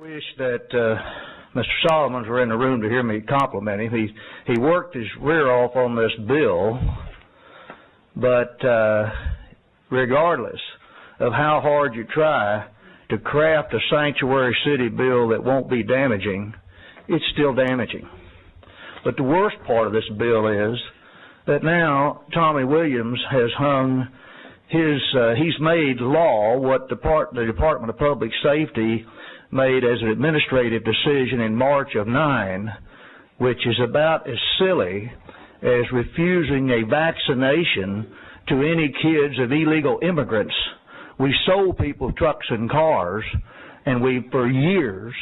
Wish that Mr. Solomons were in the room to hear me compliment him. He worked his rear off on this bill, but regardless of how hard you try to craft a sanctuary city bill that won't be damaging, it's still damaging. But the worst part of this bill is that now Tommy Williams has hung he's made law what the Department of Public Safety made as an administrative decision in March of '9, which is about as silly as refusing a vaccination to any kids of illegal immigrants. We sold people trucks and cars, and for years,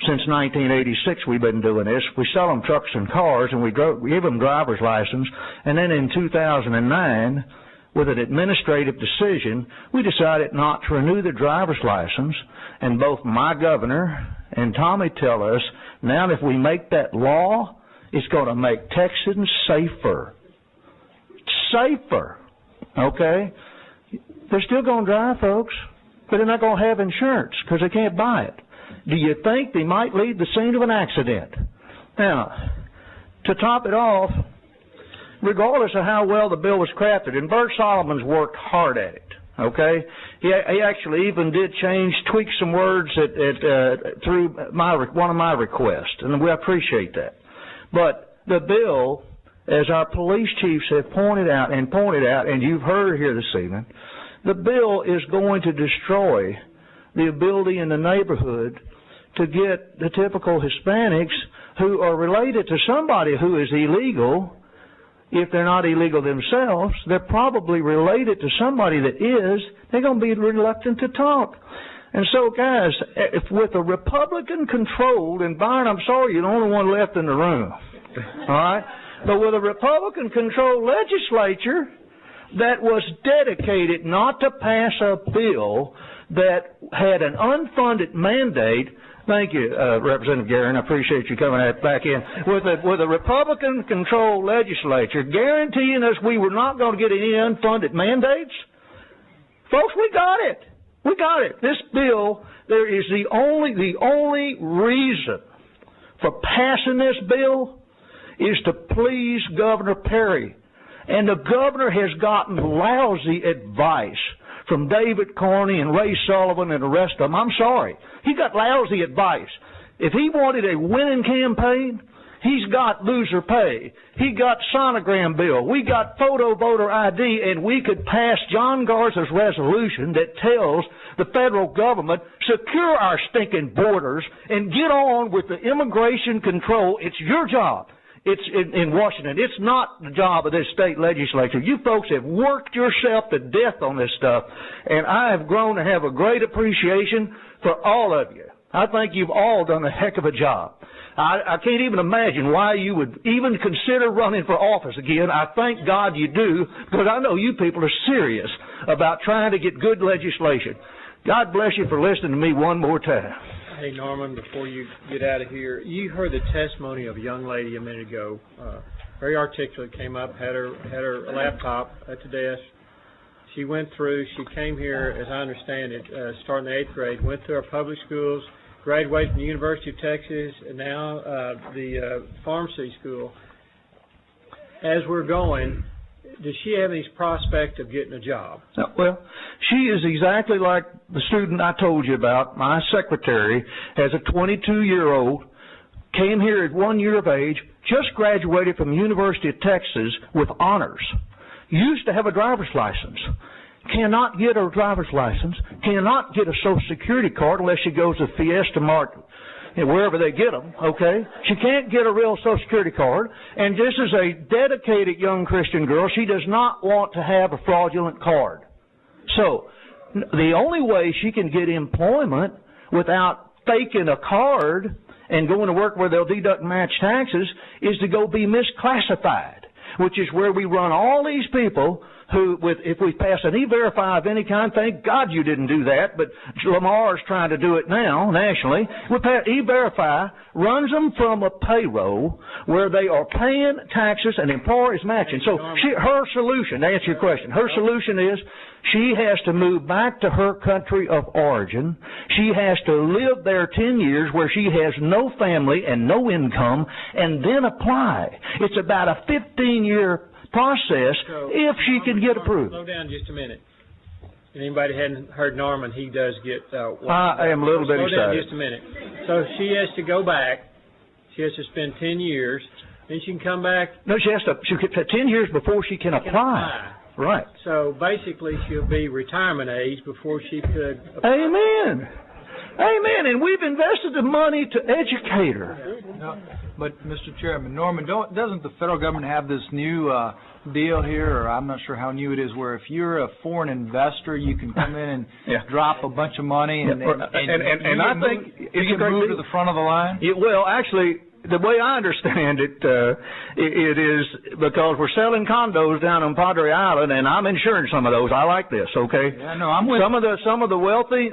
since 1986 we've been doing this. We sell them trucks and cars, and we give them driver's license, and then in 2009, with an administrative decision, we decided not to renew the driver's license, and both my governor and Tommy tell us now if we make that law, it's going to make Texans safer. Safer, okay? They're still going to drive, folks, but they're not going to have insurance because they can't buy it. Do you think they might leave the scene of an accident? Now, to top it off, regardless of how well the bill was crafted, and Bert Solomons worked hard at it, okay? He actually even did tweak some words through one of my requests, and we appreciate that. But the bill, as our police chiefs have pointed out, and you've heard here this evening, the bill is going to destroy the ability in the neighborhood to get the typical Hispanics who are related to somebody who is illegal. If they're not illegal themselves, they're probably related to somebody that is. They're going to be reluctant to talk. And so, guys, if with a Republican-controlled, and Byron, I'm sorry, you're the only one left in the room, all right? But with a Republican-controlled legislature that was dedicated not to pass a bill that had an unfunded mandate. Thank you, Representative Guerin. I appreciate you coming back in. With a Republican-controlled legislature guaranteeing us we were not going to get any unfunded mandates, folks, we got it. We got it. This bill, there is the only reason for passing this bill is to please Governor Perry. And the governor has gotten lousy advice from David Corney and Ray Sullivan and the rest of them. I'm sorry. He got lousy advice. If he wanted a winning campaign, he's got loser pay. He got sonogram bill. We got photo voter ID, and we could pass John Garza's resolution that tells the federal government, secure our stinking borders and get on with the immigration control. It's your job. It's in Washington. It's not the job of this state legislature. You folks have worked yourself to death on this stuff, and I have grown to have a great appreciation for all of you. I think you've all done a heck of a job. I can't even imagine why you would even consider running for office again. I thank God you do, because I know you people are serious about trying to get good legislation. God bless you for listening to me one more time. Hey, Norman, before you get out of here, you heard the testimony of a young lady a minute ago, very articulate, came up, had her laptop at the desk. She went through, she came here, as I understand it, starting the 8th grade, went through our public schools, graduated from the University of Texas, and now the pharmacy school. As we're going, does she have any prospect of getting a job? Well, she is exactly like the student I told you about. My secretary has a 22-year-old, came here at 1 year of age, just graduated from the University of Texas with honors, used to have a driver's license, cannot get a driver's license, cannot get a Social Security card unless she goes to Fiesta Mart, wherever they get them, okay? She can't get a real Social Security card, and this is a dedicated young Christian girl. She does not want to have a fraudulent card. So the only way she can get employment without faking a card and going to work where they'll deduct and match taxes is to go be misclassified, which is where we run all these people if we pass an E-Verify of any kind, thank God you didn't do that, but Lamar's trying to do it now, nationally. We pass E-Verify, runs them from a payroll where they are paying taxes and employer is matching. So her solution, to answer your question, her solution is she has to move back to her country of origin. She has to live there 10 years where she has no family and no income and then apply. It's about a 15-year process if she can get approved. Slow down just a minute. If anybody hadn't heard Norman, he does get... I am a little bit excited. Slow down just a minute. So she has to go back. She has to spend 10 years. Then she can come back. No, she gets 10 years before she can apply. Right. So basically she'll be retirement age before she could apply. Amen. Amen. And we've invested the money to educate her. No, but, Mr. Chairman, Norman, doesn't the federal government have this new deal here, or I'm not sure how new it is, where if you're a foreign investor, you can come in and drop a bunch of money and I think you can move to the front of the line? Well, actually, the way I understand it, it is because we're selling condos down on Padre Island, and I'm insuring some of those. I like this, okay? Yeah, no, I'm with some of the wealthy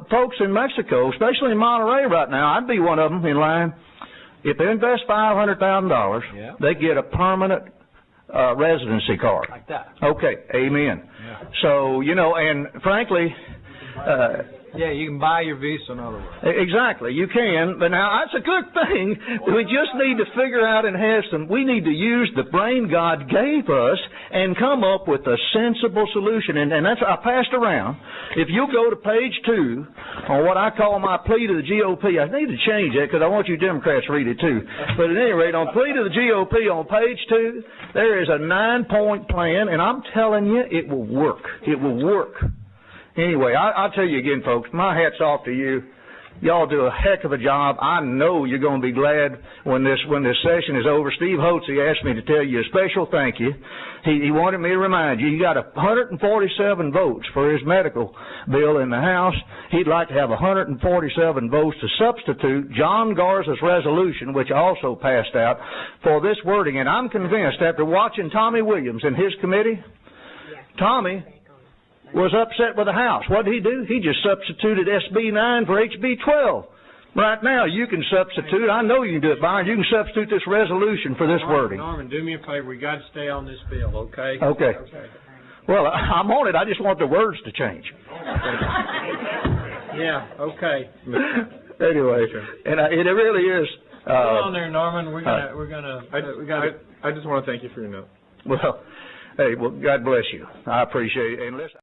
folks in Mexico, especially in Monterey right now. I'd be one of them in line. If they invest $500,000, they get a permanent residency card. Like that. Okay, amen. Yeah. So, and frankly... yeah, you can buy your visa, in other words. Exactly, you can. But now, that's a good thing. We just need to figure out and we need to use the brain God gave us and come up with a sensible solution. And that's, I passed around. If you'll go to page 2 on what I call my plea to the GOP, I need to change that because I want you Democrats to read it too. But at any rate, on plea to the GOP on page 2, there is a 9-point plan, and I'm telling you, it will work. It will work. Anyway, I'll tell you again, folks, my hat's off to you. Y'all do a heck of a job. I know you're going to be glad when this session is over. Steve Holtz, he asked me to tell you a special thank you. He wanted me to remind you, he got 147 votes for his medical bill in the House. He'd like to have 147 votes to substitute John Garza's resolution, which also passed out, for this wording. And I'm convinced, after watching Tommy Williams and his committee, Tommy was upset with the House. What did he do? He just substituted SB 9 for HB 12. Right now, you can substitute. I know you can do it, Byron. You can substitute this resolution for this wording. Norman, do me a favor. We got to stay on this bill, okay? Okay. Well, I'm on it. I just want the words to change. Yeah. Okay. Anyway, and it really is. Hold on there, Norman. I just want to thank you for your note. Well. Hey, well, God bless you. I appreciate it. And listen.